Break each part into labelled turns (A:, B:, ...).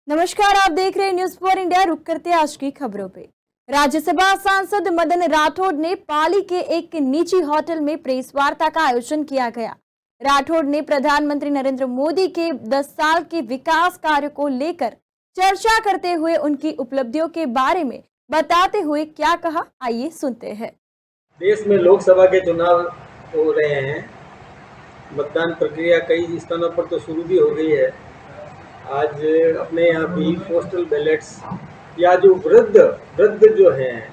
A: नमस्कार, आप देख रहे हैं न्यूज फॉर इंडिया। रुक करते हैं आज की खबरों पे। राज्यसभा सांसद मदन राठौड़ ने पाली के एक निजी होटल में प्रेस वार्ता का आयोजन किया गया। राठौड़ ने प्रधानमंत्री नरेंद्र मोदी के 10 साल के विकास कार्यों को लेकर चर्चा करते हुए उनकी उपलब्धियों के बारे में बताते हुए क्या कहा, आइए सुनते हैं।
B: देश में लोकसभा के चुनाव हो रहे हैं। मतदान प्रक्रिया कई स्थानों पर तो शुरू भी हो गई है। आज अपने यहाँ भी पोस्टल बैलेट्स या जो वृद्ध जो हैं,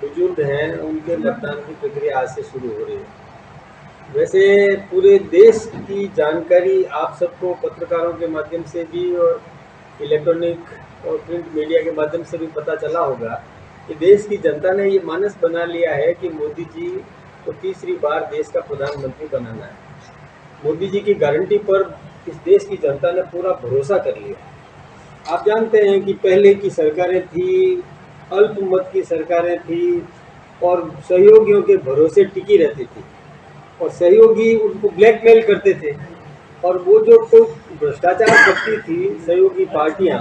B: बुजुर्ग हैं, उनके मतदान की प्रक्रिया आज से शुरू हो रही है। वैसे पूरे देश की जानकारी आप सबको पत्रकारों के माध्यम से भी और इलेक्ट्रॉनिक और प्रिंट मीडिया के माध्यम से भी पता चला होगा कि देश की जनता ने ये मानस बना लिया है कि मोदी जी को तीसरी बार देश का प्रधानमंत्री बनाना है। मोदी जी की गारंटी पर इस देश की जनता ने पूरा भरोसा कर लिया। आप जानते हैं कि पहले की सरकारें थी, अल्पमत की सरकारें थी और सहयोगियों के भरोसे टिकी रहती थी और सहयोगी उनको ब्लैकमेल करते थे और वो जो तो भ्रष्टाचार करती थी सहयोगी पार्टियां,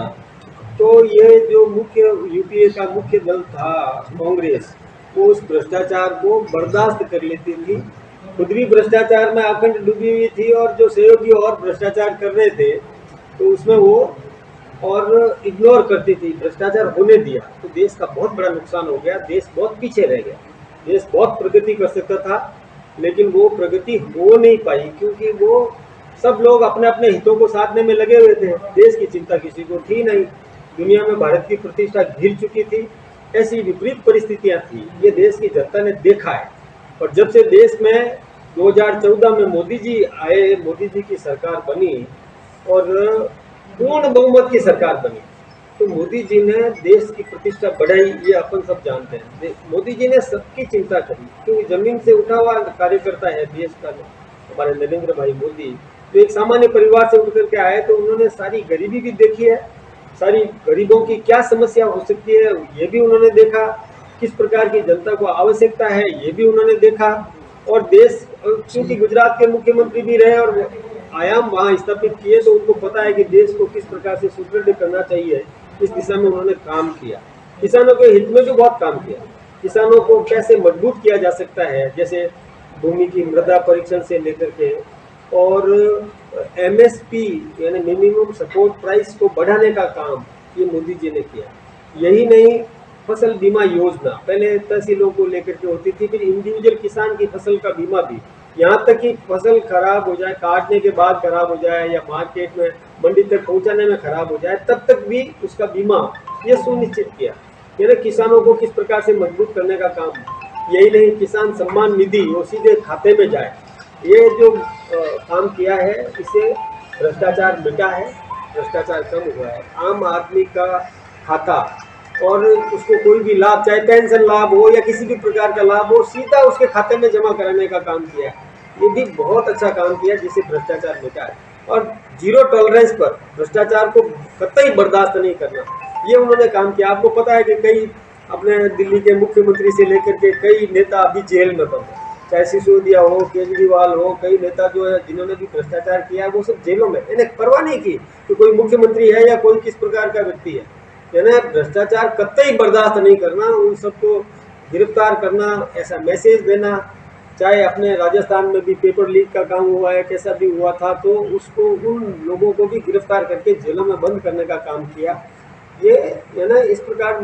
B: तो ये जो मुख्य यूपीए का मुख्य दल था कांग्रेस, वो उस भ्रष्टाचार को बर्दाश्त कर लेती थी। खुद भी भ्रष्टाचार में अखंड डूबी हुई थी और जो सहयोगी और भ्रष्टाचार कर रहे थे तो उसमें वो और इग्नोर करती थी, भ्रष्टाचार होने दिया। तो देश का बहुत बड़ा नुकसान हो गया, देश बहुत पीछे रह गया। देश बहुत प्रगति कर सकता था लेकिन वो प्रगति हो नहीं पाई क्योंकि वो सब लोग अपने अपने हितों को साधने में लगे हुए थे। देश की चिंता किसी को थी नहीं। दुनिया में भारत की प्रतिष्ठा गिर चुकी थी। ऐसी विपरीत परिस्थितियां थी, ये देश की जनता ने देखा है। और जब से देश में 2014 में मोदी जी आए, मोदी जी की सरकार बनी और पूर्ण बहुमत की सरकार बनी, तो मोदी जी ने देश की प्रतिष्ठा बढ़ाई, ये अपन सब जानते हैं। मोदी जी ने सबकी चिंता करी क्योंकि जमीन से उठा हुआ कार्यकर्ता है देश का हमारे नरेंद्र भाई मोदी। तो एक सामान्य परिवार से उठ करके आए तो उन्होंने सारी गरीबी भी देखी है, सारी गरीबों की क्या समस्या हो सकती है ये भी उन्होंने देखा, किस प्रकार की जनता को आवश्यकता है ये भी उन्होंने देखा। और देश क्योंकि गुजरात के मुख्यमंत्री भी रहे और आयाम वहाँ स्थापित किए तो उनको पता है कि देश को किस प्रकार से सुदृढ़ करना चाहिए, इस दिशा में उन्होंने काम किया। किसानों के हित में भी बहुत काम किया। किसानों को कैसे मजबूत किया जा सकता है, जैसे भूमि की मृदा परीक्षण से लेकर के और एमएसपी यानी मिनिमम सपोर्ट प्राइस को बढ़ाने का काम ये मोदी जी ने किया। यही नहीं, फसल बीमा योजना पहले तहसीलों को लेकर के होती थी, फिर इंडिविजुअल किसान की फसल का बीमा भी, यहाँ तक कि फसल खराब हो जाए, काटने के बाद खराब हो जाए या मार्केट में मंडी तक पहुँचाने में खराब हो जाए, तब तक भी उसका बीमा ये सुनिश्चित किया। यानी किसानों को किस प्रकार से मजबूत करने का काम। यही नहीं, किसान सम्मान निधि वो सीधे खाते में जाए, ये जो काम किया है, इससे भ्रष्टाचार मिटा है, भ्रष्टाचार कम हुआ है। आम आदमी का खाता और उसको कोई भी लाभ, चाहे पेंशन लाभ हो या किसी भी प्रकार का लाभ हो, सीधा उसके खाते में जमा कराने का काम किया है। ये भी बहुत अच्छा काम किया जिससे भ्रष्टाचार मिटा है। और जीरो टॉलरेंस पर भ्रष्टाचार को कतई बर्दाश्त नहीं करना, ये उन्होंने काम किया। आपको पता है कि कई अपने दिल्ली के मुख्यमंत्री से लेकर के कई नेता अभी जेल में बंद है, चाहे सिसोदिया हो, केजरीवाल हो, कई नेता जो है जिन्होंने भी भ्रष्टाचार किया है वो सब जेलों में। इन्हें परवाह नहीं की कि कोई मुख्यमंत्री है या कोई किस प्रकार का व्यक्ति है। यानी भ्रष्टाचार कतई बर्दाश्त नहीं करना, उन सबको गिरफ्तार करना, ऐसा मैसेज देना। चाहे अपने राजस्थान में भी पेपर लीक का काम हुआ है, कैसा भी हुआ था, तो उसको उन लोगों को भी गिरफ्तार करके जेलों में बंद करने का काम किया। ये यानी इस प्रकार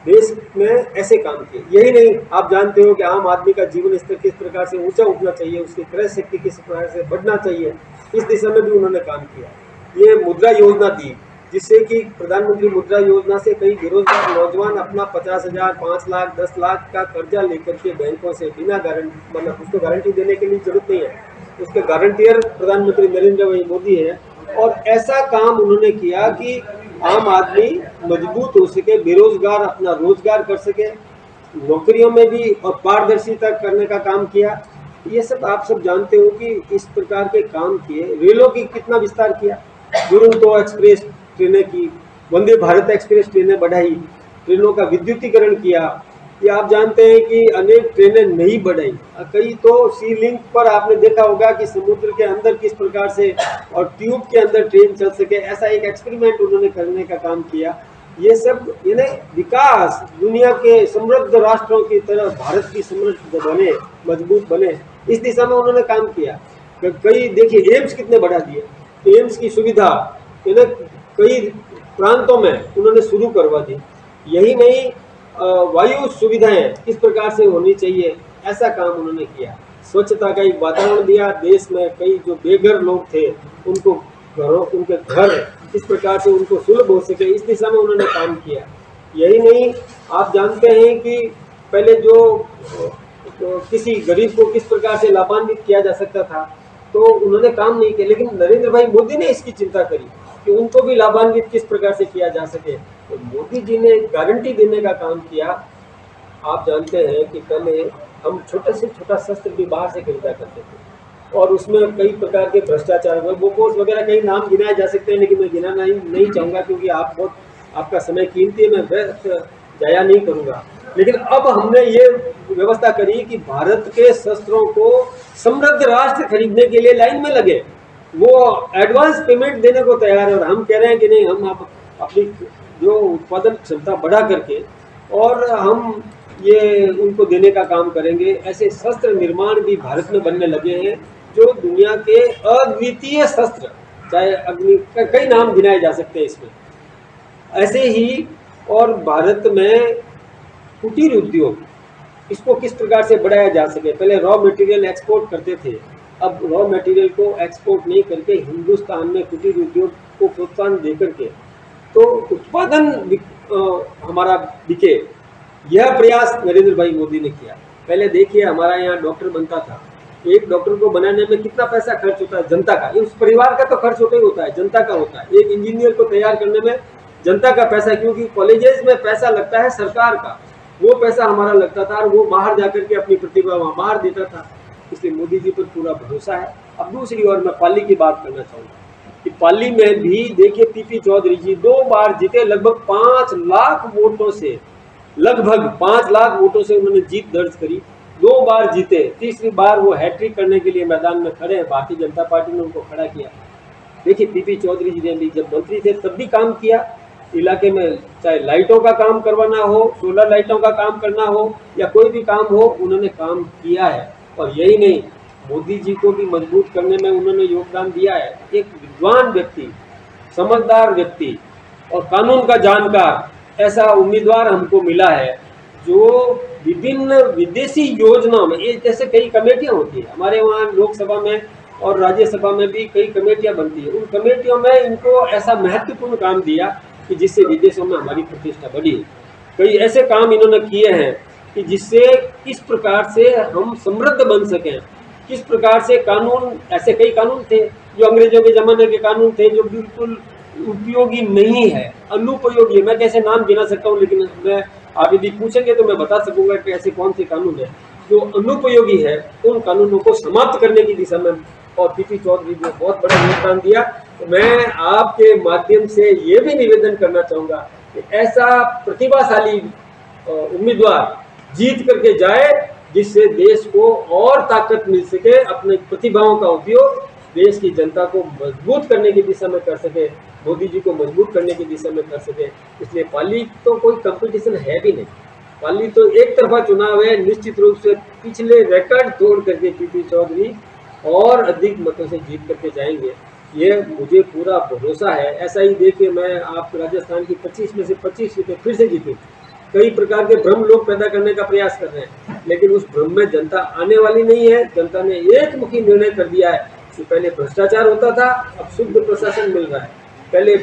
B: देश में ऐसे काम किए। यही नहीं, आप जानते हो कि आम आदमी का जीवन स्तर किस प्रकार से ऊंचा उठना चाहिए, उसकी क्रय शक्ति किस प्रकार से बढ़ना चाहिए, इस दिशा में भी उन्होंने काम किया। ये मुद्रा योजना दी जिससे कि प्रधानमंत्री मुद्रा योजना से कई बेरोजगार नौजवान अपना 50,000, 5 लाख, 10 लाख का कर्जा लेकर के बैंकों से बिना गारंटी, मतलब उसको गारंटी देने के लिए जरूरत नहीं है, उसके गारंटियर प्रधानमंत्री नरेंद्र भाई मोदी है। और ऐसा काम उन्होंने किया कि आम आदमी मजबूत हो सके, बेरोजगार अपना रोजगार कर सके, नौकरियों में भी और पारदर्शिता करने का काम किया। ये सब आप सब जानते हो कि इस प्रकार के काम किए। रेलों की कितना विस्तार किया, दुरंतो एक्सप्रेस ट्रेनें की, वंदे भारत एक्सप्रेस ट्रेनें बढ़ाई, ट्रेनों का विद्युतीकरण किया कि आप जानते हैं कि अनेक ट्रेनें नहीं बढ़ाई, कई तो सी लिंक पर आपने देखा होगा कि समुद्र के अंदर किस प्रकार से और ट्यूब के अंदर ट्रेन चल सके, ऐसा एक एक्सपेरिमेंट उन्होंने करने का काम किया। ये सब यानी विकास, दुनिया के समृद्ध राष्ट्रों की तरह भारत की समृद्ध बने, मजबूत बने, इस दिशा में उन्होंने काम किया। कई देखिए एम्स कितने बढ़ा दिए, एम्स की सुविधा कई प्रांतों में उन्होंने शुरू करवा दी। यही नहीं, वायु सुविधाएं किस प्रकार से होनी चाहिए, ऐसा काम उन्होंने किया। स्वच्छता का एक वातावरण दिया, देश में कई जो बेघर लोग थे उनको घरों, उनके घर किस प्रकार से उनको सुलभ हो सके, इस दिशा में उन्होंने काम किया। यही नहीं, आप जानते हैं कि पहले जो किसी गरीब को किस प्रकार से लाभान्वित किया जा सकता था, तो उन्होंने काम नहीं किया, लेकिन नरेंद्र भाई मोदी ने इसकी चिंता करी कि उनको भी लाभान्वित किस प्रकार से किया जा सके। तो मोदी जी ने गारंटी देने का काम किया। आप जानते हैं कि पहले हम छोटे से छोटा शस्त्र भी बाहर से खरीदा करते थे और उसमें कई प्रकार के भ्रष्टाचार, बोफोर्स वगैरह कई नाम गिनाए जा सकते हैं, लेकिन मैं गिनाना नहीं चाहूँगा क्योंकि आपका समय कीमती है, मैं व्यर्थ जाया नहीं करूँगा। लेकिन अब हमने ये व्यवस्था करी कि भारत के शस्त्रों को समृद्ध राष्ट्र खरीदने के लिए लाइन में लगे, वो एडवांस पेमेंट देने को तैयार है। और हम कह रहे हैं कि नहीं, हम अपनी जो उत्पादन क्षमता बढ़ा करके और हम ये उनको देने का काम करेंगे। ऐसे शस्त्र निर्माण भी भारत में बनने लगे हैं जो दुनिया के अद्वितीय शस्त्र, चाहे अग्नि, कई नाम गिनाए जा सकते हैं इसमें। ऐसे ही और भारत में कुटीर उद्योग, इसको किस प्रकार से बढ़ाया जा सके। पहले रॉ मटेरियल एक्सपोर्ट करते थे, अब रॉ मटेरियल को एक्सपोर्ट नहीं करके हिंदुस्तान में कुटीर उद्योग को प्रोत्साहन दे करके तो उत्पादन हमारा बिके, यह प्रयास नरेंद्र भाई मोदी ने किया। पहले देखिए, हमारा यहाँ डॉक्टर बनता था, एक डॉक्टर को बनाने में कितना पैसा खर्च होता है जनता का, उस परिवार का तो खर्च होता ही होता है, जनता का होता है। एक इंजीनियर को तैयार करने में जनता का पैसा, क्योंकि कॉलेजेस में पैसा लगता है सरकार का, वो पैसा हमारा लगता था और वो बाहर जाकर के अपनी प्रतिभा वहाँ बाहर देता था। इसलिए मोदी जी पर पूरा भरोसा है। अब दूसरी ओर मैं पाली की बात करना चाहूँगा कि पाली में भी देखिए पीपी चौधरी जी 2 बार जीते, लगभग 5 लाख वोटों से, लगभग 5 लाख वोटों से उन्होंने जीत दर्ज करी, 2 बार जीते। तीसरी बार वो हैट्रिक करने के लिए मैदान में खड़े हैं, भारतीय जनता पार्टी ने उनको खड़ा किया। देखिए पीपी चौधरी जी ने भी जब मंत्री थे तब भी काम किया इलाके में, चाहे लाइटों का काम करवाना हो, सोलर लाइटों का काम करना हो या कोई भी काम हो, उन्होंने काम किया है। और यही नहीं, मोदी जी को भी मजबूत करने में उन्होंने योगदान दिया है। एक विद्वान व्यक्ति, समझदार व्यक्ति और कानून का जानकार ऐसा उम्मीदवार हमको मिला है जो विभिन्न विदेशी योजनाओं में, ये जैसे कई कमेटियां होती है हमारे वहाँ लोकसभा में और राज्यसभा में भी कई कमेटियां बनती है, उन कमेटियों में इनको ऐसा महत्वपूर्ण काम दिया कि जिससे विदेशों में हमारी प्रतिष्ठा बढ़ी। कई ऐसे काम इन्होंने किए हैं कि जिससे किस प्रकार से हम समृद्ध बन सकें, किस प्रकार से कानून, ऐसे कई कानून थे जो अंग्रेजों के ज़माने के कानून थे जो बिल्कुल उपयोगी नहीं है, अनुपयोगी है। मैं कैसे नाम गिना सकता हूँ, लेकिन मैं आप यदि पूछेंगे तो मैं बता सकूंगा कि ऐसे कौन से कानून है जो अनुपयोगी है। उन कानूनों को समाप्त करने की दिशा में और पीपी चौधरी ने बहुत बड़ा योगदान दिया। तो मैं आपके माध्यम से ये भी निवेदन करना चाहूँगा कि ऐसा प्रतिभाशाली उम्मीदवार जीत करके जाए जिससे देश को और ताकत मिल सके, अपने प्रतिभाओं का उपयोग देश की जनता को मजबूत करने की दिशा में कर सके, मोदी जी को मजबूत करने की दिशा में कर सके। इसलिए पाली तो कोई कंपटीशन है भी नहीं, पाली तो एक तरफा चुनाव है। निश्चित रूप से पिछले रिकॉर्ड तोड़ करके पीपी चौधरी और अधिक मतों से जीत करके जाएंगे, ये मुझे पूरा भरोसा है। ऐसा ही देखिए, मैं आप राजस्थान की 25 में से 25 सीटें फिर से जीती। कई प्रकार के भ्रम लोग पैदा करने का प्रयास कर रहे हैं, लेकिन उस भ्रम में जनता आने वाली नहीं है। जनता ने एक मुखी निर्णय कर दिया है कि पहले भ्रष्टाचार होता था, अब शुद्ध प्रशासन मिल रहा है। पहले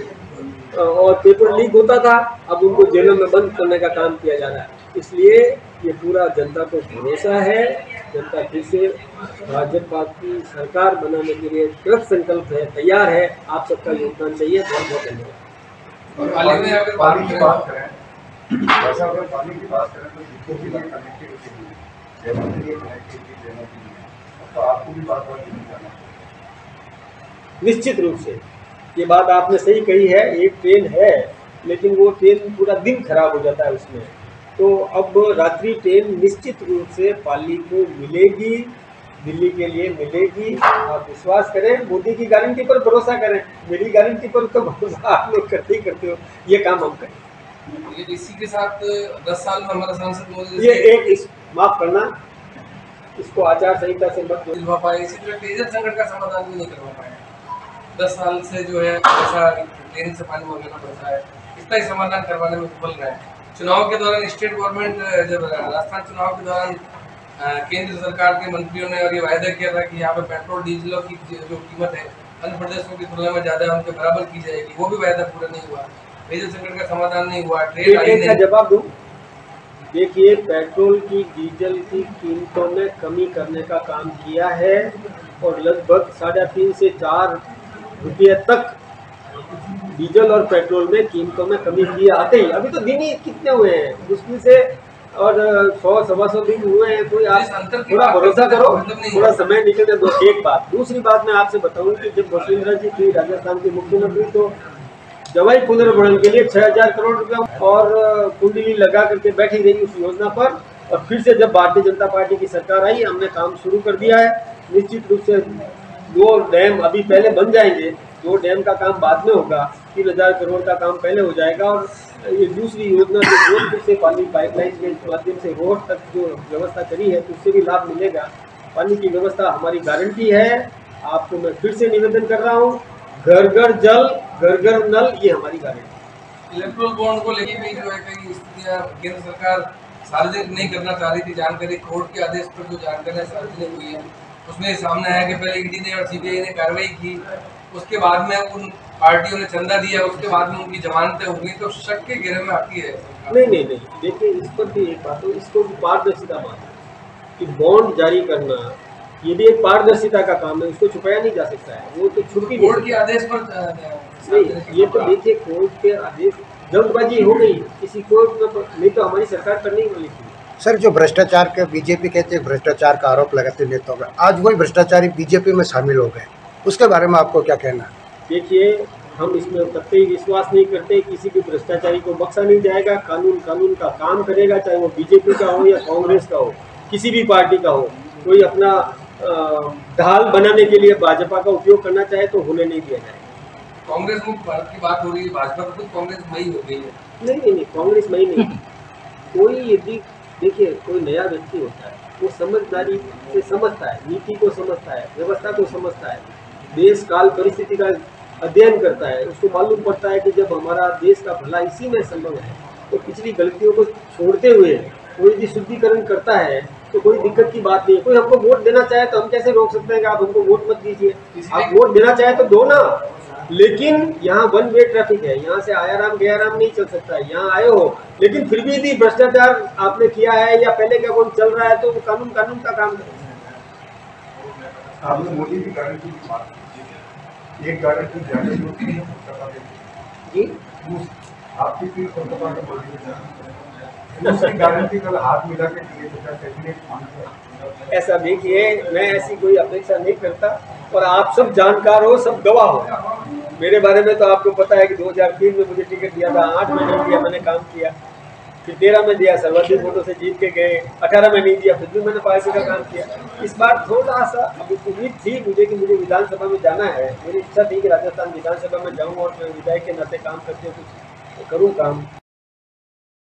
B: और पेपर लीक होता था, अब उनको जेलों में बंद करने का काम किया जा रहा है। इसलिए ये पूरा जनता को भरोसा है, जनता फिर से भाजपा की सरकार बनाने के लिए कृत संकल्प है, तैयार है। आप सबका योगदान चाहिए। बहुत बहुत धन्यवाद।
C: पानी की बात करें, वैसा अगर पानी की बात करें तो जिसको भी कनेक्टिविटी तो आपको भी बात करना।
B: निश्चित रूप से ये बात आपने सही कही है। एक ट्रेन है, लेकिन वो ट्रेन पूरा दिन खराब हो जाता है उसमें, तो अब रात्रि ट्रेन निश्चित रूप से पाली को मिलेगी, दिल्ली के लिए मिलेगी। आप विश्वास करें, मोदी की गारंटी पर भरोसा करें, मेरी गारंटी पर तो भरोसा आप लोग करते ही करते हो। ये काम हम करें।
D: ये इसी के साथ 10 साल में हमारा सांसद मोदी
B: ये एक माफ करना, इसको आचार संहिता से मत
D: दिलवा पाए, इसी तरह पेयजल संकट का समाधान भी नहीं करवा पाए। 10 साल से जो है ऐसा ट्रेन से पानी मंगाना पड़ता है, इसका ही समाधान करवाने में विफल रहा है। चुनाव के दौरान स्टेट गवर्नमेंट, जब राजस्थान चुनाव के दौरान केंद्र सरकार के मंत्रियों ने और ये वायदा किया था कि यहाँ पे पेट्रोल डीजल की जो कीमत है अन्य प्रदेशों की तुलना में ज़्यादा उनके बराबर की जाएगी, वो भी वायदा पूरा नहीं हुआ। पेयजल संकट का समाधान नहीं हुआ, ट्रेन आई नहीं।
B: जवाब दूं, देखिए पेट्रोल की डीजल की कीमतों में कमी करने का काम किया है और लगभग 3.5 से 4 रुपये तक डीजल और पेट्रोल में कीमतों में कमी की आते ही। अभी तो दिन ही कितने हुए हैं मुश्किल से, और 100-125 दिन हुए हैं। कोई आप थोड़ा भरोसा करो, थोड़ा समय निकलने दो। एक बात, दूसरी बात मैं आपसे बताऊं कि जब वसुंधरा जी थी राजस्थान की मुख्यमंत्री तो जवाई पुनर्भरण के लिए 6000 करोड़ रुपया और कुंडली लगा करके बैठी रही उस योजना पर। और फिर से जब भारतीय जनता पार्टी की सरकार आई, हमने काम शुरू कर दिया है। निश्चित रूप से 2 डैम अभी पहले बन जाएंगे, 2 डैम का काम बाद में होगा, 3000 करोड़ का काम पहले हो जाएगा। और ये दूसरी योजना जो जोधपुर से पानी पाइपलाइन के माध्यम से रोड तक जो व्यवस्था करी है उससे भी लाभ मिलेगा। पानी की व्यवस्था हमारी गारंटी है। आपको मैं फिर से निवेदन कर रहा हूँ, घर घर जल, घर घर नल, ये हमारी गारंटी।
D: इलेक्ट्रल बॉन्ड को लेकर भी जो है कई स्थितियाँ केंद्र सरकार सार्वजनिक नहीं करना चाह रही थी। जानकारी कोर्ट के आदेश पर जो जानकारी सार्वजनिक हुई है उसमें सामने आया कि पहले ईडी ने और सीबीआई ने कार्रवाई की, उसके बाद में उन पार्टियों ने चंदा दिया, उसके बाद में उनकी जमानतें हो गई, तो शक के घेरे में आती है।
B: नहीं, देखिए इस पर भी एक बात हो, इसको पारदर्शिता बात है कि बॉन्ड जारी करना ये भी एक पारदर्शिता का काम है, उसको छुपाया नहीं जा सकता है। वो तो छुपी
D: कोर्ट के आदेश पर
B: नहीं, ये तो देखिए कोर्ट के आदेश, जल्दबाजी हो गई किसी कोर्ट में, नहीं तो हमारी सरकार करने ही वाली थी।
E: सर, जो भ्रष्टाचार के बीजेपी कहते हैं भ्रष्टाचार का आरोप लगाते नेताओं में, आज वही भ्रष्टाचारी बीजेपी में शामिल हो गए, उसके बारे में आपको क्या कहना है?
B: देखिए हम इसमें कतई विश्वास नहीं करते, किसी भी भ्रष्टाचारी को बख्शा नहीं जाएगा। कानून का काम करेगा, चाहे वो बीजेपी का हो या कांग्रेस का हो, किसी भी पार्टी का हो। कोई अपना ढाल बनाने के लिए भाजपा का उपयोग करना चाहे तो होने नहीं दिया जाएगा।
D: कांग्रेस मुक्त भारत की बात हो रही है, भाजपा खुद कांग्रेस मई हो गई है।
B: नहीं, कांग्रेस मई नहीं। कोई यदि देखिए कोई नया व्यक्ति होता है, वो समझदारी से समझता है, नीति को समझता है, व्यवस्था को समझता है, देश काल परिस्थिति का अध्ययन करता है। उसको मालूम पड़ता है कि जब हमारा देश का भला इसी में संभव है, तो पिछली गलतियों को छोड़ते हुए कोई यदि शुद्धिकरण करता है तो कोई दिक्कत की बात नहीं है। कोई हमको वोट देना चाहे तो हम कैसे रोक सकते हैं कि आप हमको वोट मत दीजिए? आप वोट देना चाहे तो दो ना, लेकिन यहाँ 1 वे ट्रैफिक है, यहाँ से आयाराम गयाराम नहीं चल सकता है। यहाँ आए हो लेकिन फिर भी यदि भ्रष्टाचार आपने किया है या पहले का कौन चल रहा है तो वो कानून का काम करें।
C: आपने मोदी की गारंटी की बात की, एक गारंटी जाने
B: जी
C: आपकी फिर दूसरी गारंटी कल हाथ मिला के दिए कैबिनेट।
B: ऐसा देखिए, मैं ऐसी कोई अपेक्षा नहीं करता और आप सब जानकार हो, सब गवाह हो। मेरे बारे में तो आपको पता है कि 2003 में मुझे टिकट दिया था, 8 में नहीं दिया, मैंने काम किया। फिर 13 में दिया, सर्वाधिक वोटों से जीत के गए। 18 में नहीं दिया, फिर भी मैंने पार्टी का काम किया। इस बार थोड़ा सा अभी उम्मीद थी मुझे कि मुझे विधानसभा में जाना है। मेरी इच्छा थी कि राजस्थान विधानसभा में जाऊँ और मैं विधायक के नाते काम करते कुछ करूँ काम।